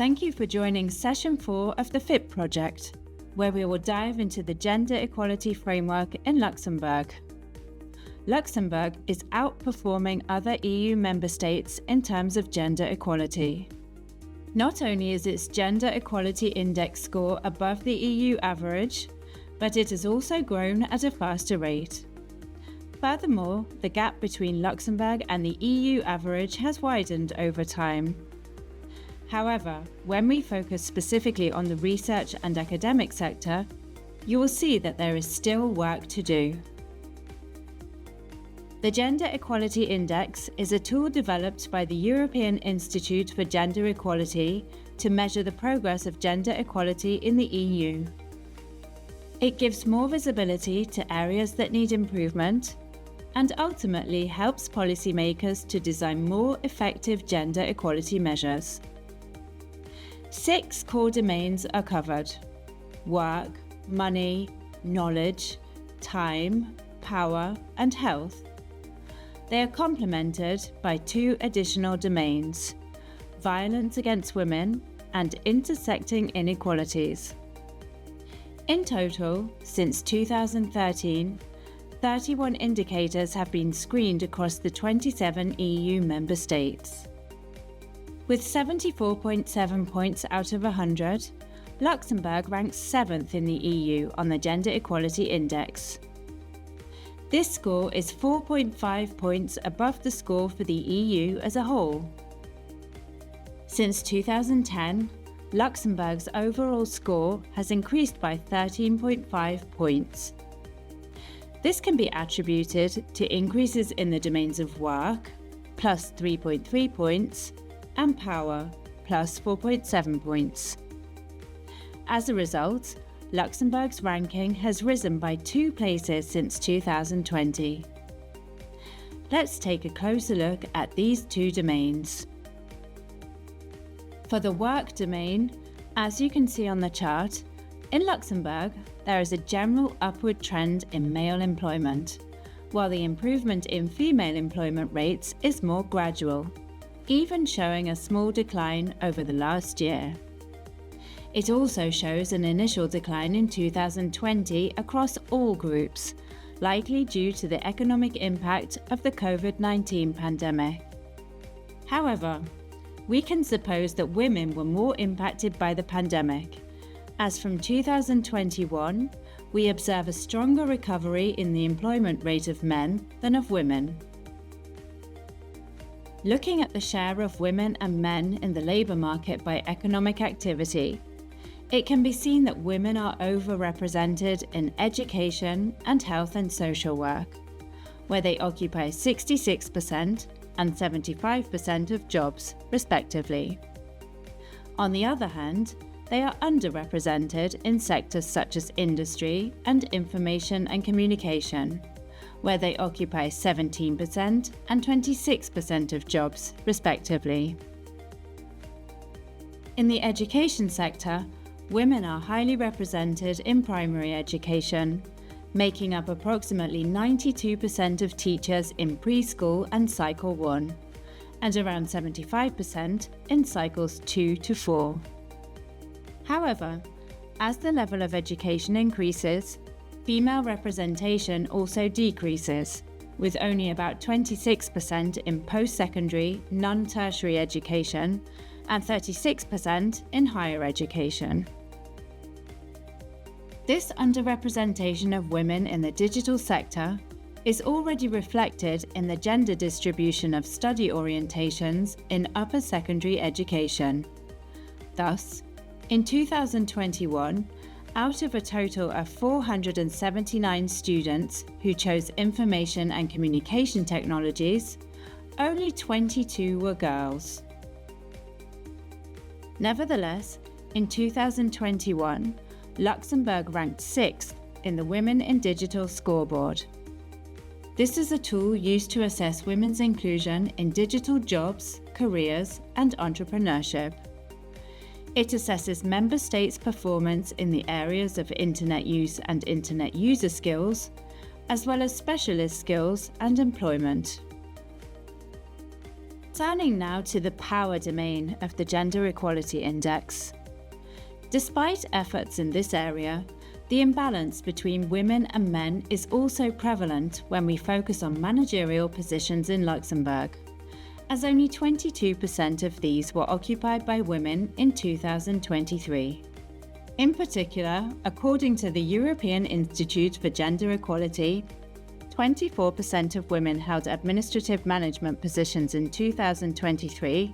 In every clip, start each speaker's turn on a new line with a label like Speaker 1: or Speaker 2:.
Speaker 1: Thank you for joining Session 4 of the FIT project, where we will dive into the gender equality framework in Luxembourg. Luxembourg is outperforming other EU member states in terms of gender equality. Not only is its gender equality index score above the EU average, but it has also grown at a faster rate. Furthermore, the gap between Luxembourg and the EU average has widened over time. However, when we focus specifically on the research and academic sector, you will see that there is still work to do. The Gender Equality Index is a tool developed by the European Institute for Gender Equality to measure the progress of gender equality in the EU. It gives more visibility to areas that need improvement and ultimately helps policymakers to design more effective gender equality measures. 6 core domains are covered: work, money, knowledge, time, power, and health. They are complemented by 2 additional domains: violence against women and intersecting inequalities. In total, since 2013, 31 indicators have been screened across the 27 EU member states. With 74.7 points out of 100, Luxembourg ranks 7th in the EU on the Gender Equality Index. This score is 4.5 points above the score for the EU as a whole. Since 2010, Luxembourg's overall score has increased by 13.5 points. This can be attributed to increases in the domains of work, plus 3.3 points, and power, plus 4.7 points. As a result, Luxembourg's ranking has risen by 2 places since 2020. Let's take a closer look at these 2 domains. For the work domain, as you can see on the chart, in Luxembourg, there is a general upward trend in male employment, while the improvement in female employment rates is more gradual, even showing a small decline over the last year. It also shows an initial decline in 2020 across all groups, likely due to the economic impact of the COVID-19 pandemic. However, we can suppose that women were more impacted by the pandemic, as from 2021, we observe a stronger recovery in the employment rate of men than of women. Looking at the share of women and men in the labour market by economic activity, it can be seen that women are overrepresented in education and health and social work, where they occupy 66% and 75% of jobs, respectively. On the other hand, they are underrepresented in sectors such as industry and information and communication, where they occupy 17% and 26% of jobs, respectively. In the education sector, women are highly represented in primary education, making up approximately 92% of teachers in preschool and Cycle 1, and around 75% in Cycles 2 to 4. However, as the level of education increases, female representation also decreases, with only about 26% in post-secondary, non-tertiary education and 36% in higher education. This underrepresentation of women in the digital sector is already reflected in the gender distribution of study orientations in upper secondary education. Thus, in 2021, out of a total of 479 students who chose information and communication technologies, only 22 were girls. Nevertheless, in 2021, Luxembourg ranked 6th in the Women in Digital scoreboard. This is a tool used to assess women's inclusion in digital jobs, careers, and entrepreneurship. It assesses member states' performance in the areas of internet use and internet user skills, as well as specialist skills and employment. Turning now to the power domain of the Gender Equality Index. Despite efforts in this area, the imbalance between women and men is also prevalent when we focus on managerial positions in Luxembourg, as only 22% of these were occupied by women in 2023. In particular, according to the European Institute for Gender Equality, 24% of women held administrative management positions in 2023,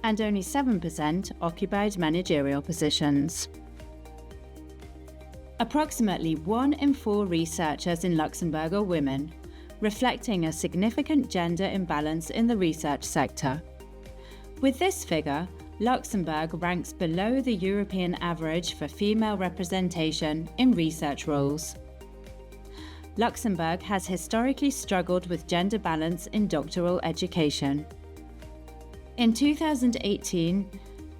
Speaker 1: and only 7% occupied managerial positions. Approximately 1 in 4 researchers in Luxembourg are women, reflecting a significant gender imbalance in the research sector. With this figure, Luxembourg ranks below the European average for female representation in research roles. Luxembourg has historically struggled with gender balance in doctoral education. In 2018,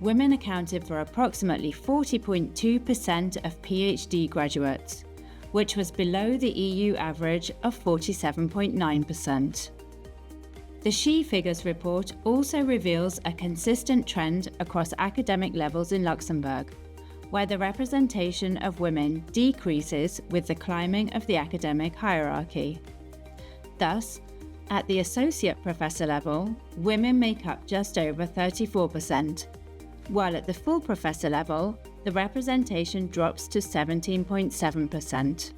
Speaker 1: women accounted for approximately 40.2% of PhD graduates, which was below the EU average of 47.9%. The She Figures report also reveals a consistent trend across academic levels in Luxembourg, where the representation of women decreases with the climbing of the academic hierarchy. Thus, at the associate professor level, women make up just over 34%, while at the full professor level, the representation drops to 17.7%.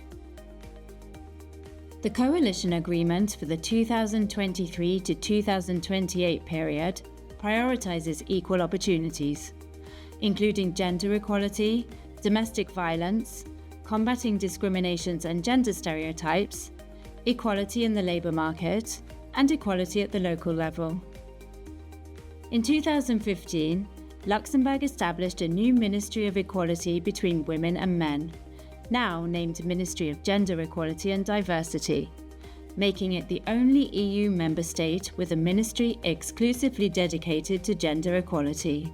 Speaker 1: The Coalition Agreement for the 2023 to 2028 period prioritizes equal opportunities, including gender equality, domestic violence, combating discriminations and gender stereotypes, equality in the labour market, and equality at the local level. In 2015, Luxembourg established a new Ministry of Equality between Women and Men, now named Ministry of Gender Equality and Diversity, making it the only EU member state with a ministry exclusively dedicated to gender equality.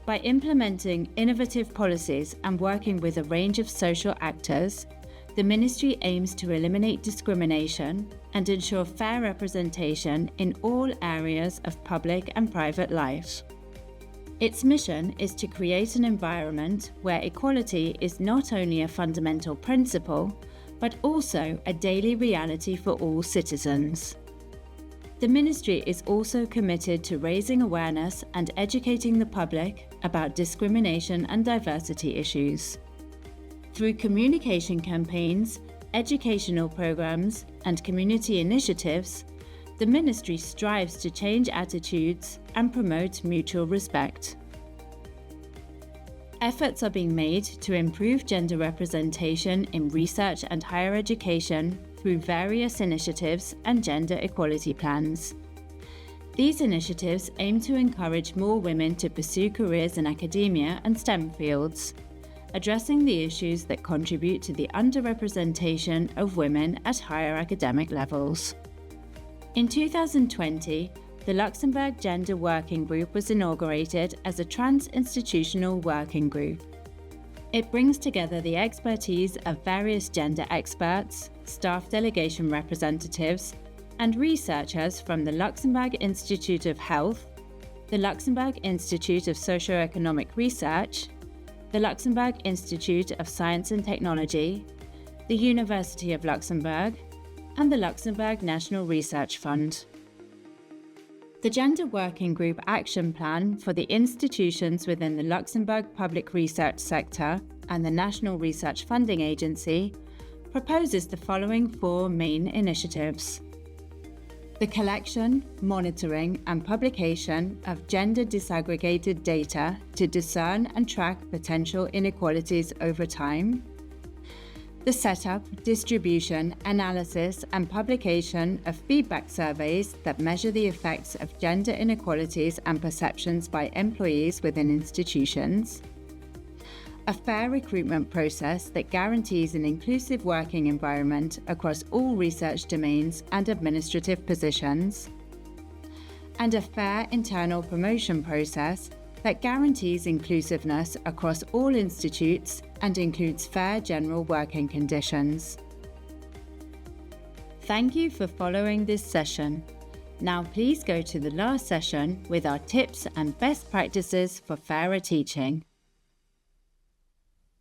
Speaker 1: By implementing innovative policies and working with a range of social actors, the ministry aims to eliminate discrimination and ensure fair representation in all areas of public and private life. Its mission is to create an environment where equality is not only a fundamental principle, but also a daily reality for all citizens. The ministry is also committed to raising awareness and educating the public about discrimination and diversity issues. Through communication campaigns, educational programs, and community initiatives, the ministry strives to change attitudes and promote mutual respect. Efforts are being made to improve gender representation in research and higher education through various initiatives and gender equality plans. These initiatives aim to encourage more women to pursue careers in academia and STEM fields, addressing the issues that contribute to the underrepresentation of women at higher academic levels. In 2020, the Luxembourg Gender Working Group was inaugurated as a trans-institutional working group. It brings together the expertise of various gender experts, staff delegation representatives, and researchers from the Luxembourg Institute of Health, the Luxembourg Institute of Socioeconomic Research, the Luxembourg Institute of Science and Technology, the University of Luxembourg, and the Luxembourg National Research Fund. The Gender Working Group Action Plan for the institutions within the Luxembourg public research sector and the National Research Funding Agency proposes the following 4 main initiatives: the collection, monitoring, and publication of gender disaggregated data to discern and track potential inequalities over time, the setup, distribution, analysis, and publication of feedback surveys that measure the effects of gender inequalities and perceptions by employees within institutions, a fair recruitment process that guarantees an inclusive working environment across all research domains and administrative positions, and a fair internal promotion process that guarantees inclusiveness across all institutes and includes fair general working conditions. Thank you for following this session. Now please go to the last session with our tips and best practices for fairer teaching.